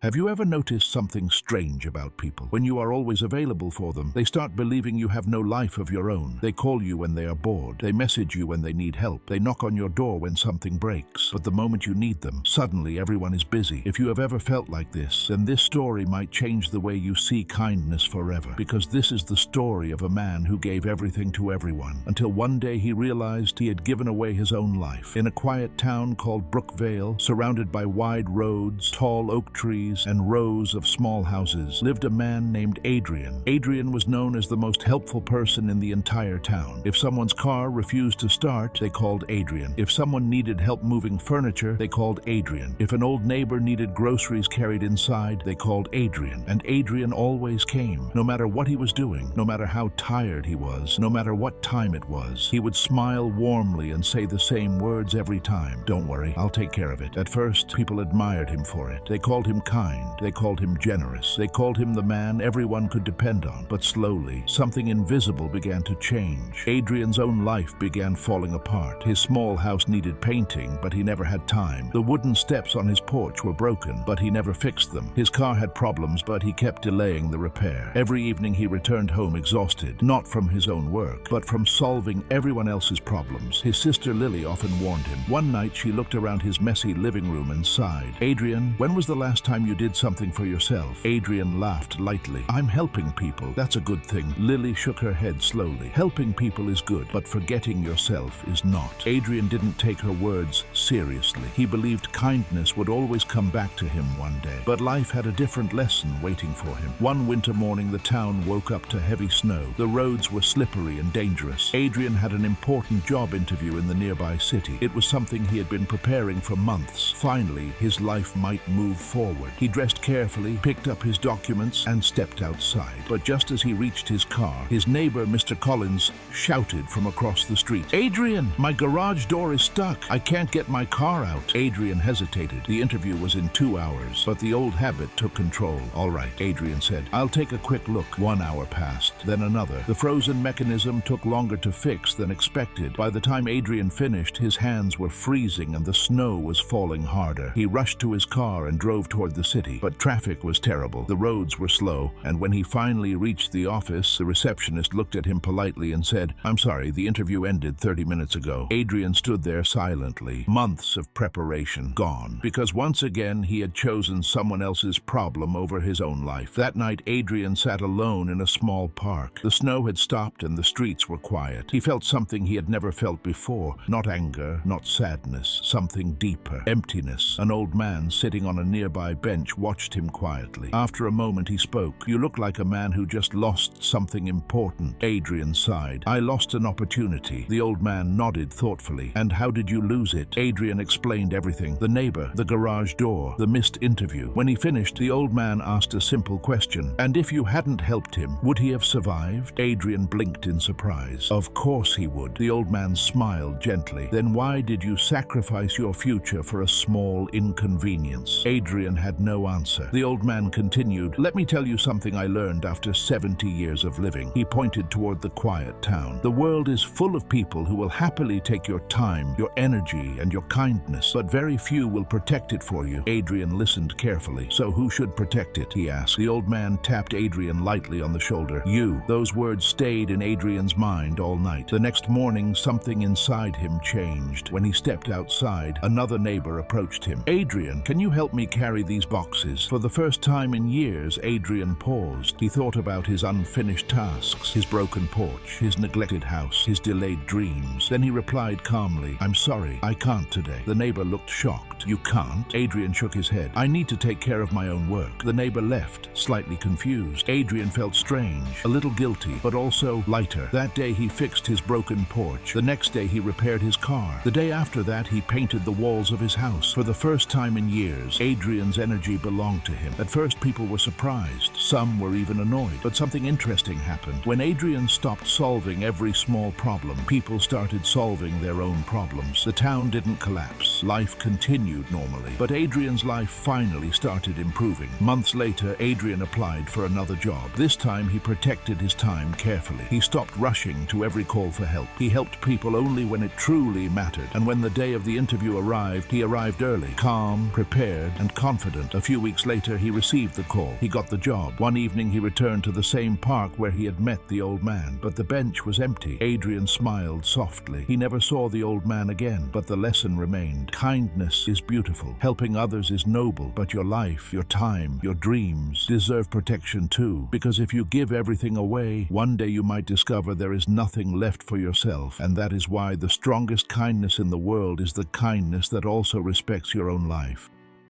Have you ever noticed something strange about people? When you are always available for them, they start believing you have no life of your own. They call you when they are bored. They message you when they need help. They knock on your door when something breaks. But the moment you need them, suddenly everyone is busy. If you have ever felt like this, then this story might change the way you see kindness forever. Because this is the story of a man who gave everything to everyone, until one day he realized he had given away his own life. In a quiet town called Brookvale, surrounded by wide roads, tall oak trees, and rows of small houses, lived a man named Adrian. Adrian was known as the most helpful person in the entire town. If someone's car refused to start, they called Adrian. If someone needed help moving furniture, they called Adrian. If an old neighbor needed groceries carried inside, they called Adrian. And Adrian always came. No matter what he was doing, no matter how tired he was, no matter what time it was, he would smile warmly and say the same words every time. "Don't worry, I'll take care of it." At first, people admired him for it. They called him kind. They called him generous. They called him the man everyone could depend on. But slowly, something invisible began to change. Adrian's own life began falling apart. His small house needed painting, but he never had time. The wooden steps on his porch were broken, but he never fixed them. His car had problems, but he kept delaying the repair. Every evening he returned home exhausted, not from his own work, but from solving everyone else's problems. His sister Lily often warned him. One night she looked around his messy living room and sighed. "Adrian, when was the last time you did something for yourself?" Adrian laughed lightly. "I'm helping people. That's a good thing." Lily shook her head slowly. "Helping people is good, but forgetting yourself is not." Adrian didn't take her words seriously. He believed kindness would always come back to him one day. But life had a different lesson waiting for him. One winter morning, the town woke up to heavy snow. The roads were slippery and dangerous. Adrian had an important job interview in the nearby city. It was something he had been preparing for months. Finally, his life might move forward. He dressed carefully, picked up his documents, and stepped outside. But just as he reached his car, his neighbor, Mr. Collins, shouted from across the street, "Adrian, my garage door is stuck. I can't get my car out." Adrian hesitated. The interview was in 2 hours, but the old habit took control. "All right," Adrian said. "I'll take a quick look." 1 hour passed, then another. The frozen mechanism took longer to fix than expected. By the time Adrian finished, his hands were freezing and the snow was falling harder. He rushed to his car and drove toward the city, but traffic was terrible. The roads were slow, and when he finally reached the office, the receptionist looked at him politely and said, "I'm sorry, the interview ended 30 minutes ago." Adrian stood there silently. Months of preparation gone, because once again he had chosen someone else's problem over his own life. That night, Adrian sat alone in a small park. The snow had stopped and the streets were quiet. He felt something he had never felt before. Not anger, not sadness, something deeper. Emptiness. An old man sitting on a nearby bench watched him quietly. After a moment he spoke. "You look like a man who just lost something important." Adrian sighed. "I lost an opportunity." The old man nodded thoughtfully. "And how did you lose it?" Adrian explained everything. The neighbor, the garage door, the missed interview. When he finished, the old man asked a simple question. "And if you hadn't helped him, would he have survived?" Adrian blinked in surprise. "Of course he would." The old man smiled gently. "Then why did you sacrifice your future for a small inconvenience?" Adrian had no answer. The old man continued, "Let me tell you something I learned after 70 years of living." He pointed toward the quiet town. "The world is full of people who will happily take your time, your energy, and your kindness, but very few will protect it for you." Adrian listened carefully. "So who should protect it?" he asked. The old man tapped Adrian lightly on the shoulder. "You." Those words stayed in Adrian's mind all night. The next morning, something inside him changed. When he stepped outside, another neighbor approached him. "Adrian, can you help me carry these boxes?" For the first time in years, Adrian paused. He thought about his unfinished tasks, his broken porch, his neglected house, his delayed dreams. Then he replied calmly, "I'm sorry, I can't today." The neighbor looked shocked. "You can't?" Adrian shook his head. "I need to take care of my own work." The neighbor left, slightly confused. Adrian felt strange, a little guilty, but also lighter. That day he fixed his broken porch. The next day he repaired his car. The day after that he painted the walls of his house. For the first time in years, Adrian's energy belonged to him. At first people were surprised. Some were even annoyed. But something interesting happened. When Adrian stopped solving every small problem, people started solving their own problems. The town didn't collapse. Life continued continued normally. But Adrian's life finally started improving. Months later, Adrian applied for another job. This time, he protected his time carefully. He stopped rushing to every call for help. He helped people only when it truly mattered. And when the day of the interview arrived, he arrived early, calm, prepared, and confident. A few weeks later, he received the call. He got the job. One evening, he returned to the same park where he had met the old man. But the bench was empty. Adrian smiled softly. He never saw the old man again, but the lesson remained. Kindness is beautiful. Helping others is noble. But your life, your time, your dreams deserve protection too. Because if you give everything away, one day you might discover there is nothing left for yourself. And that is why the strongest kindness in the world is the kindness that also respects your own life.